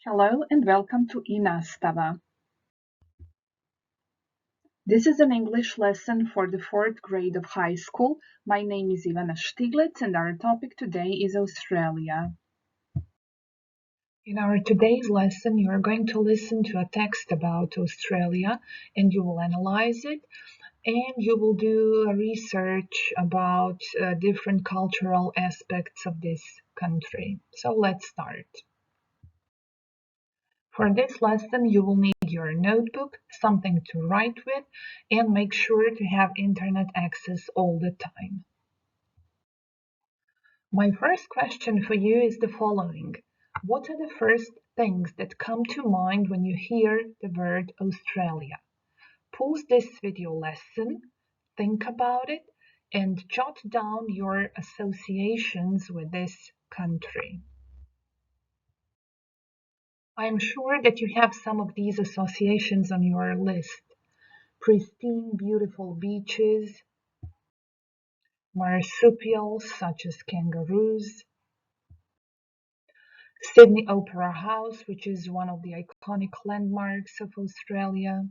Hello and welcome to i-nastava. This is an English lesson for the 4th grade of high school. My name is Ivana Štiglec and our topic today is Australia. In our today's lesson, you are going to listen to a text about Australia and you will analyze it and you will do a research about different cultural aspects of this country. So let's start. For this lesson, you will need your notebook, something to write with, and make sure to have internet access all the time. My first question for you is the following. What are the first things that come to mind when you hear the word Australia? Pause this video lesson, think about it, and jot down your associations with this country. I am sure that you have some of these associations on your list. Pristine, beautiful beaches, marsupials such as kangaroos, Sydney Opera House, which is one of the iconic landmarks of Australia,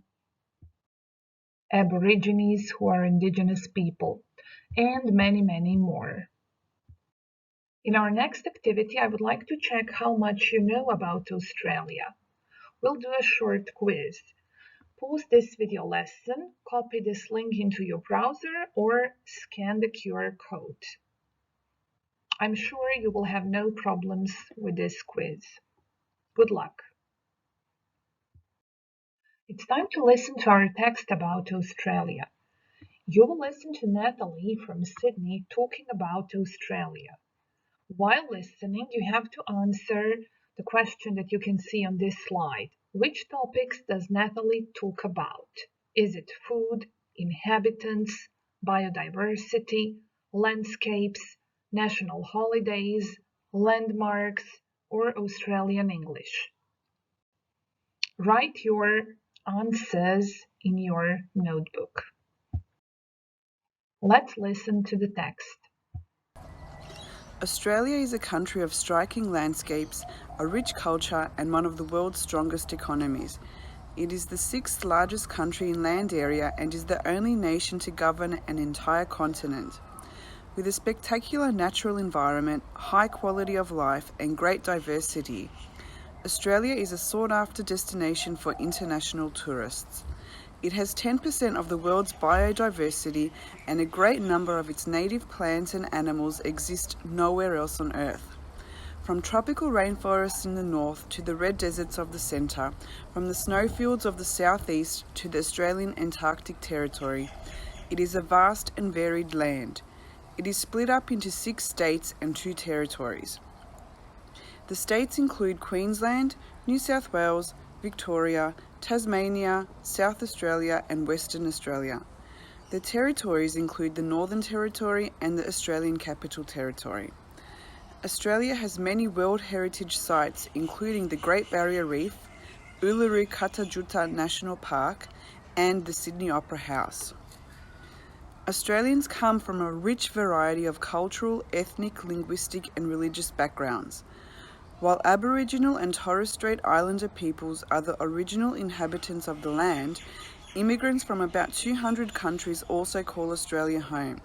Aborigines, who are indigenous people, and many, many more. In our next activity, I would like to check how much you know about Australia. We'll do a short quiz. Pause this video lesson, copy this link into your browser, or scan the QR code. I'm sure you will have no problems with this quiz. Good luck. It's time to listen to our text about Australia. You will listen to Natalie from Sydney talking about Australia. While listening, you have to answer the question that you can see on this slide. Which topics does Natalie talk about? Is it food, inhabitants, biodiversity, landscapes, national holidays, landmarks, or Australian English? Write your answers in your notebook. Let's listen to the text. Australia is a country of striking landscapes, a rich culture, and one of the world's strongest economies. It is the 6th largest country in land area and is the only nation to govern an entire continent. With a spectacular natural environment, high quality of life, and great diversity, Australia is a sought-after destination for international tourists. It has 10% of the world's biodiversity, and a great number of its native plants and animals exist nowhere else on Earth. From tropical rainforests in the north to the red deserts of the centre, from the snowfields of the southeast to the Australian Antarctic Territory, it is a vast and varied land. It is split up into 6 states and 2 territories. The states include Queensland, New South Wales, Victoria, Tasmania, South Australia and Western Australia. The territories include the Northern Territory and the Australian Capital Territory. Australia has many World Heritage Sites including the Great Barrier Reef, Uluru Kata National Park and the Sydney Opera House. Australians come from a rich variety of cultural, ethnic, linguistic and religious backgrounds. While Aboriginal and Torres Strait Islander peoples are the original inhabitants of the land, immigrants from about 200 countries also call Australia home.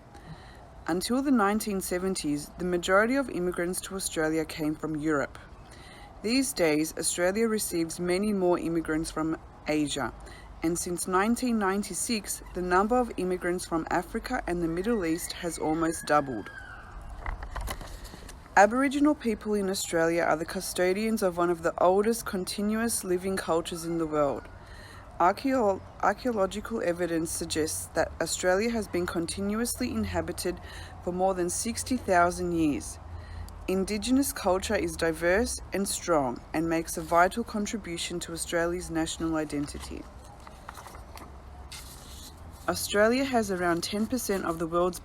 Until the 1970s, the majority of immigrants to Australia came from Europe. These days, Australia receives many more immigrants from Asia, and since 1996, the number of immigrants from Africa and the Middle East has almost doubled. Aboriginal people in Australia are the custodians of one of the oldest continuous living cultures in the world. Archaeological evidence suggests that Australia has been continuously inhabited for more than 60,000 years. Indigenous culture is diverse and strong and makes a vital contribution to Australia's national identity. Australia has around 10% of the world's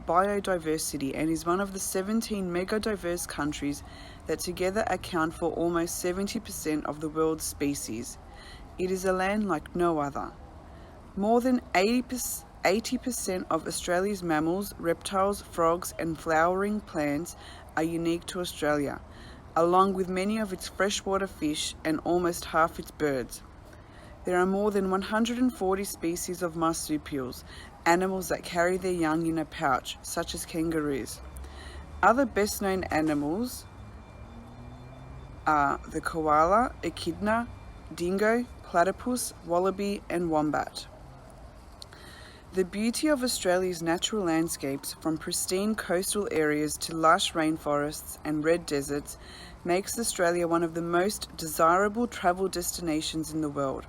biodiversity and is one of the 17 mega-diverse countries that together account for almost 70% of the world's species. It is a land like no other. More than 80% of Australia's mammals, reptiles, frogs and flowering plants are unique to Australia. along with many of its freshwater fish and almost half its birds. There are more than 140 species of marsupials, animals that carry their young in a pouch, such as kangaroos. Other best-known animals are the koala, echidna, dingo, platypus, wallaby and wombat. The beauty of Australia's natural landscapes, from pristine coastal areas to lush rainforests and red deserts, makes Australia one of the most desirable travel destinations in the world.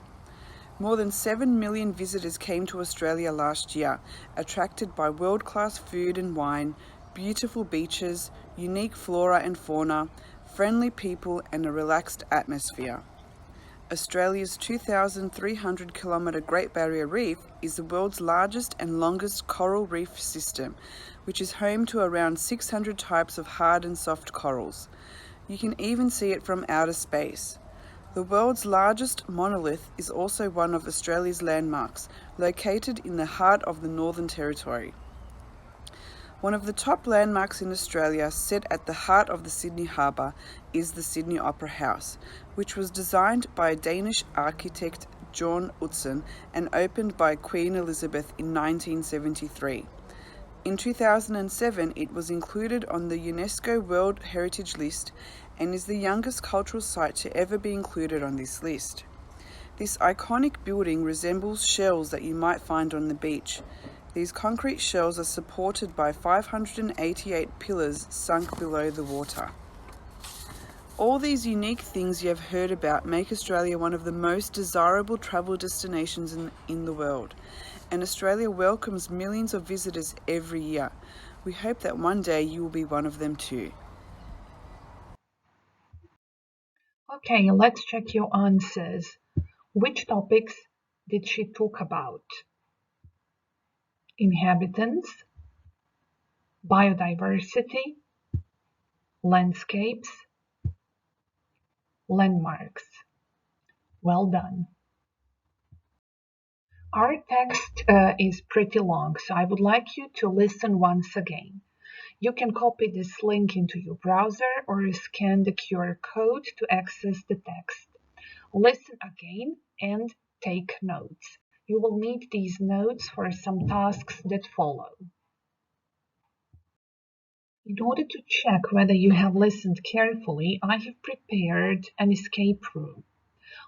More than 7 million visitors came to Australia last year, attracted by world-class food and wine, beautiful beaches, unique flora and fauna, friendly people and a relaxed atmosphere. Australia's 2,300 kilometre Great Barrier Reef is the world's largest and longest coral reef system, which is home to around 600 types of hard and soft corals. You can even see it from outer space. The world's largest monolith is also one of Australia's landmarks, located in the heart of the Northern Territory. One of the top landmarks in Australia, set at the heart of the Sydney Harbour, is the Sydney Opera House, which was designed by Danish architect John Utzon and opened by Queen Elizabeth in 1973. In 2007, it was included on the UNESCO World Heritage List and is the youngest cultural site to ever be included on this list. This iconic building resembles shells that you might find on the beach. These concrete shells are supported by 588 pillars sunk below the water. All these unique things you have heard about make Australia one of the most desirable travel destinations in the world, and Australia welcomes millions of visitors every year. We hope that one day you will be one of them too. Okay, let's check your answers. Which topics did she talk about? Inhabitants, biodiversity, landscapes, landmarks. Well done. Our text is pretty long, so I would like you to listen once again. You can copy this link into your browser or scan the QR code to access the text. Listen again and take notes. You will need these notes for some tasks that follow. In order to check whether you have listened carefully, I have prepared an escape room.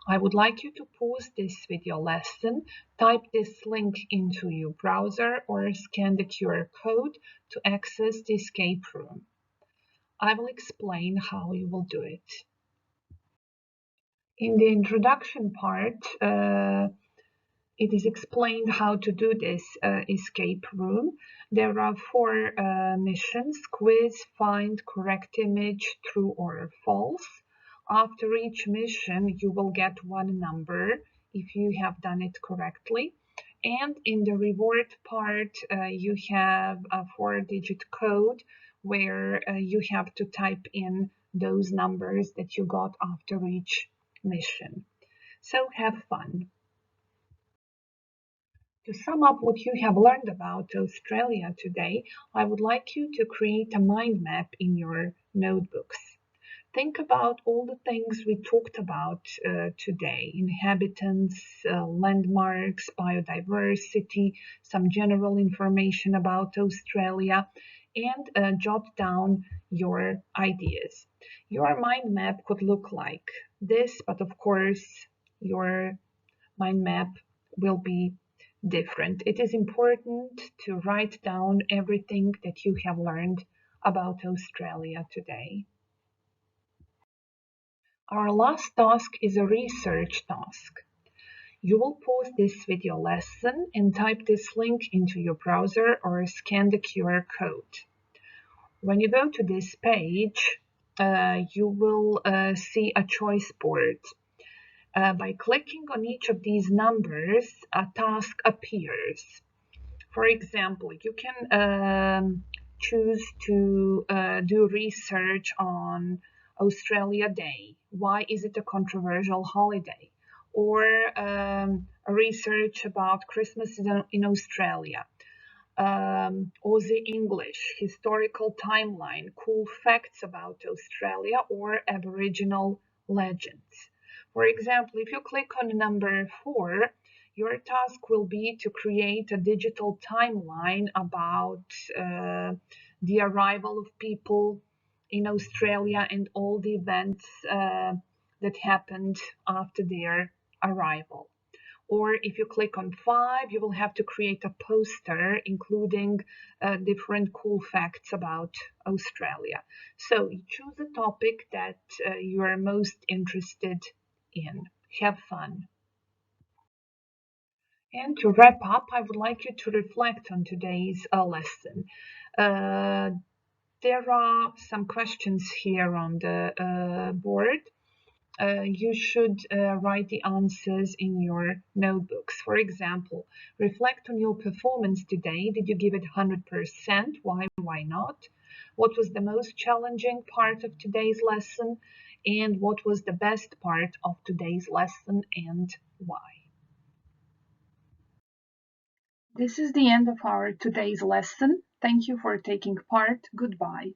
I would like you to pause this video lesson, type this link into your browser or scan the QR code to access the escape room. I will explain how you will do it. In the introduction part, it is explained how to do this escape room. There are 4 missions: quiz, find, correct image, true or false. After each mission, you will get 1 number if you have done it correctly. And in the reward part, you have a 4-digit code where you have to type in those numbers that you got after each mission. So have fun. To sum up what you have learned about Australia today, I would like you to create a mind map in your notebooks. Think about all the things we talked about today: inhabitants, landmarks, biodiversity, some general information about Australia, and jot down your ideas. Your mind map could look like this, but of course, your mind map will be different. It is important to write down everything that you have learned about Australia today. Our last task is a research task. You will pause this video lesson and type this link into your browser or scan the QR code. When you go to this page, you will see a choice board. By clicking on each of these numbers, a task appears. For example, you can choose to do research on Australia Day. Why is it a controversial holiday? Or a research about Christmas in Australia. Aussie English, historical timeline, cool facts about Australia, or Aboriginal legends. For example, if you click on number 4, your task will be to create a digital timeline about the arrival of people in Australia and all the events that happened after their arrival. Or if you click on 5, you will have to create a poster including different cool facts about Australia. So you choose a topic that you are most interested in. Have fun. And to wrap up, I would like you to reflect on today's lesson. Uh, there are some questions here on the board. You should write the answers in your notebooks. For example, reflect on your performance today. Did you give it 100%? Why not? What was the most challenging part of today's lesson? And what was the best part of today's lesson and why? This is the end of our today's lesson. Thank you for taking part. Goodbye.